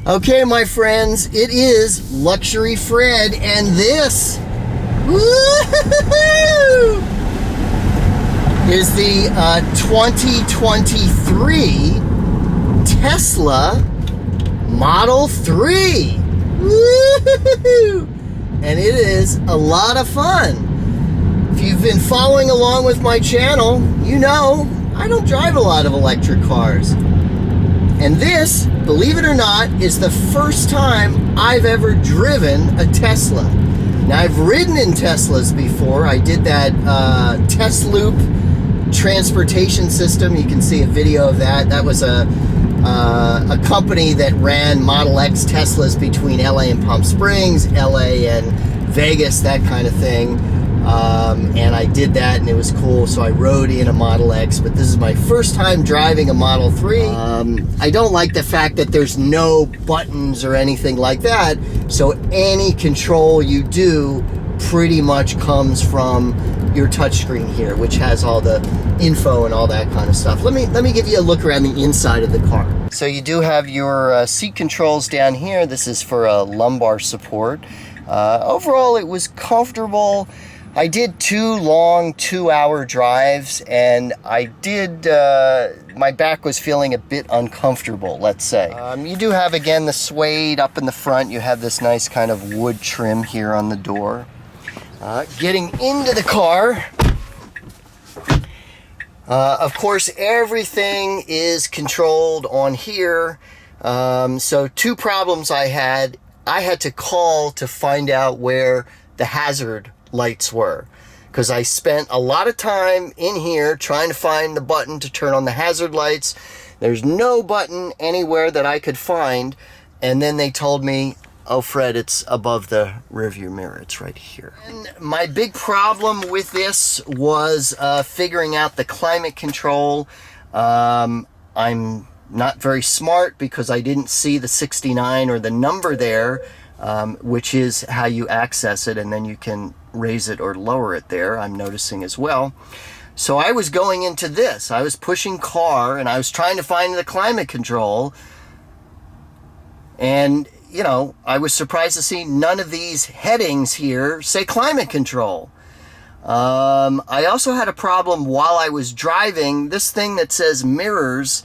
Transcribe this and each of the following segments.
Okay, my friends, it is Luxury Fred, and this is the 2023 Tesla Model 3. And it is a lot of fun. If you've been following along with my channel, you know I don't drive a lot of electric cars. And this, believe it or not, is the first time I've ever driven a Tesla. Now, I've ridden in Teslas before. I did that Tesloop transportation system. You can see a video of that. That was a company that ran Model X Teslas between LA and Palm Springs, LA and Vegas, that kind of thing. And I did that, and it was cool. So I rode in a Model X, but this is my first time driving a Model 3. I don't like the fact that there's no buttons or anything like that. So any control you do pretty much comes from your touchscreen here, which has all the info and all that kind of stuff. Let me give you a look around the inside of the car. So you do have your seat controls down here. This is for lumbar support. Overall, it was comfortable. I did 2 long 2-hour drives, and I did, my back was feeling a bit uncomfortable, let's say. You do have, again, the suede up in the front. You have this nice kind of wood trim here on the door. Getting into the car, of course, everything is controlled on here. So 2 problems I had to call to find out where the hazard lights were, because I spent a lot of time in here trying to find the button to turn on the hazard lights. There's no button anywhere that I could find, and then they told me, oh Fred, it's above the rearview mirror, it's right here. And my big problem with this was figuring out the climate control. I'm not very smart because I didn't see the 69 or the number there, which is how you access it, and then you can raise it or lower it there, I'm noticing as well. So I was going into this, I was pushing car, and I was trying to find the climate control, and you know, I was surprised to see none of these headings here say climate control. I also had a problem while I was driving. This thing that says mirrors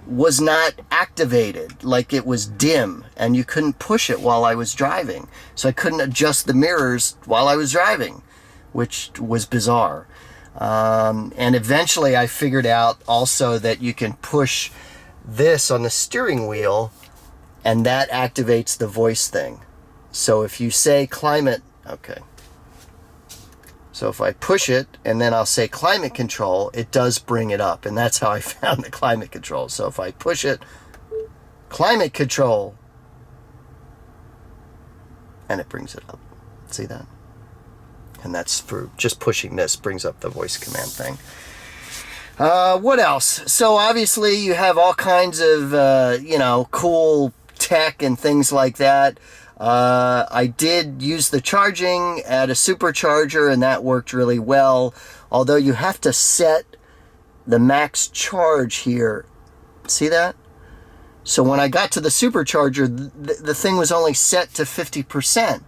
was not activated, like it was dim, and you couldn't push it while I was driving. So I couldn't adjust the mirrors while I was driving, which was bizarre. And eventually I figured out also that you can push this on the steering wheel, and that activates the voice thing. So if you say climate, okay. So if I push it and then I'll say climate control, it does bring it up. And that's how I found the climate control. So if I push it, climate control, and it brings it up. See that? And that's for just pushing this, brings up the voice command thing. What else? So obviously you have all kinds of, you know, cool tech and things like that. I did use the charging at a supercharger, and that worked really well. Although you have to set the max charge here. See that? So when I got to the supercharger, the thing was only set to 50%.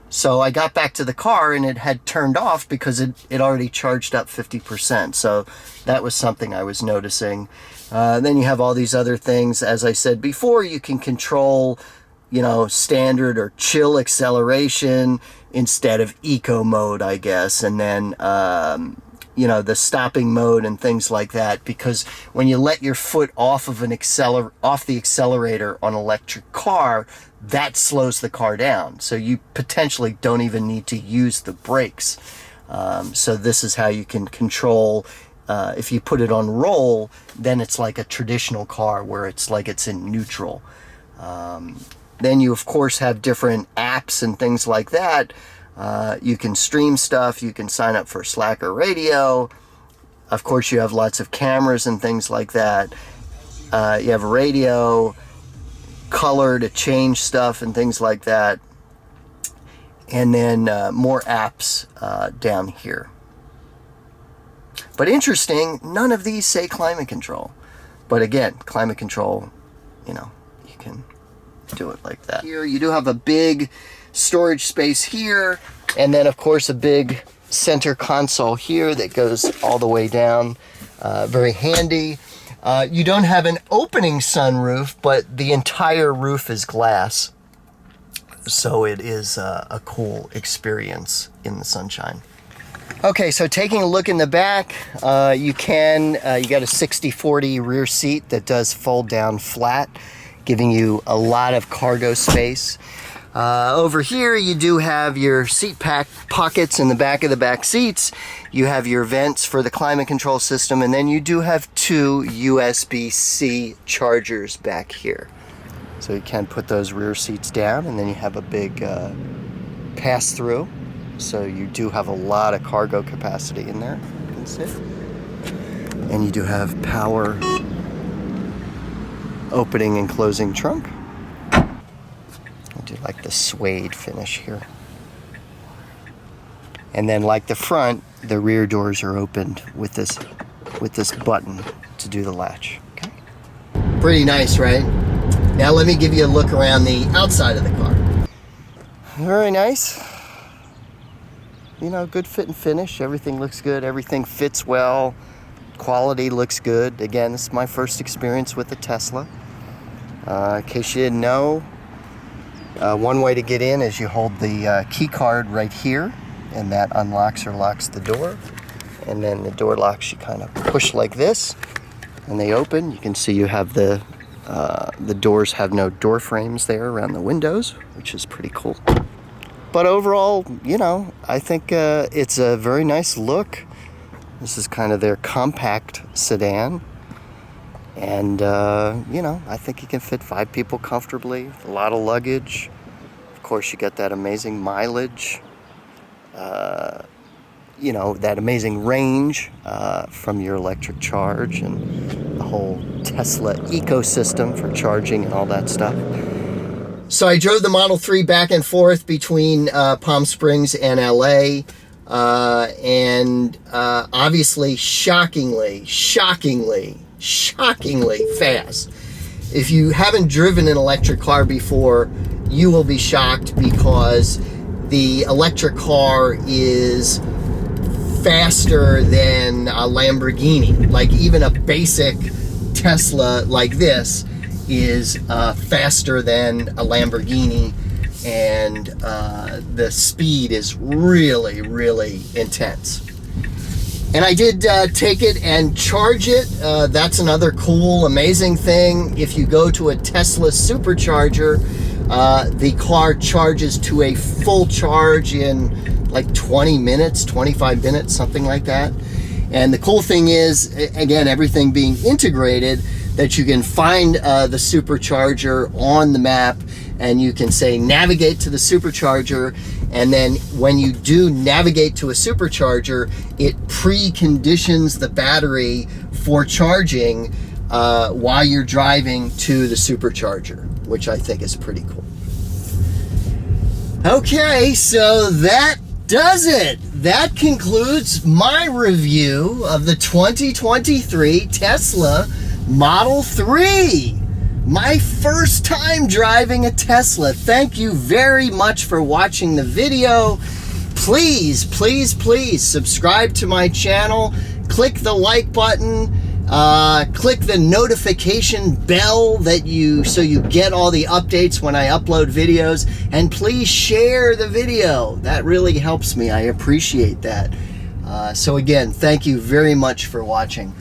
So I got back to the car and it had turned off because it already charged up 50%. So that was something I was noticing. Then you have all these other things. As I said before, you can control, you know, standard or chill acceleration instead of eco mode, I guess. And then, you know, the stopping mode and things like that. Because when you let your foot off of off the accelerator on an electric car, that slows the car down. So you potentially don't even need to use the brakes. So this is how you can control. If you put it on roll, then it's like a traditional car where it's like it's in neutral. Then you, of course, have different apps and things like that. You can stream stuff. You can sign up for Slacker Radio. Of course, you have lots of cameras and things like that. You have radio, color to change stuff and things like that. And then more apps down here. But interesting, none of these say climate control. But again, climate control, you know, you can do it like that. Here you do have a big storage space here, and then of course a big center console here that goes all the way down. Very handy. You don't have an opening sunroof, but the entire roof is glass. So it is a cool experience in the sunshine. Okay, so taking a look in the back, you got a 60/40 rear seat that does fold down flat, giving you a lot of cargo space. Over here, you do have your seat pockets in the back of the back seats. You have your vents for the climate control system, and then you do have 2 USB-C chargers back here. So you can put those rear seats down, and then you have a big pass-through. So you do have a lot of cargo capacity in there. You can sit. And you do have power opening and closing trunk. I do like the suede finish here. And then like the front, the rear doors are opened with this button to do the latch. Okay. Pretty nice, right? Now let me give you a look around the outside of the car. Very nice. You know, good fit and finish. Everything looks good. Everything fits well. Quality looks good. Again, this is my first experience with the Tesla. In case you didn't know, one way to get in is you hold the key card right here, and that unlocks or locks the door. And then the door locks, you kind of push like this, and they open. You can see you have the doors have no door frames there around the windows, which is pretty cool. But overall, you know, I think it's a very nice look. This is kind of their compact sedan. And, you know, I think you can fit 5 people comfortably. A lot of luggage. Of course, you get that amazing mileage. You know, that amazing range from your electric charge and the whole Tesla ecosystem for charging and all that stuff. So I drove the Model 3 back and forth between Palm Springs and LA, and obviously shockingly fast. If you haven't driven an electric car before, you will be shocked because the electric car is faster than a Lamborghini. Like even a basic Tesla like this is faster than a Lamborghini, and the speed is really, really intense. And I did take it and charge it. That's another cool, amazing thing. If you go to a Tesla Supercharger, the car charges to a full charge in like 20 minutes, 25 minutes, something like that. And the cool thing is, again, everything being integrated, that you can find the supercharger on the map, and you can say navigate to the supercharger, and then when you do navigate to a supercharger, it preconditions the battery for charging while you're driving to the supercharger, which I think is pretty cool. Okay, so that does it. That concludes my review of the 2023 Tesla Model 3. My first time driving a Tesla. Thank you very much for watching the video. Please, please, please subscribe to my channel. Click the like button. Click the notification bell so you get all the updates when I upload videos. And please share the video. That really helps me. I appreciate that. So again, thank you very much for watching.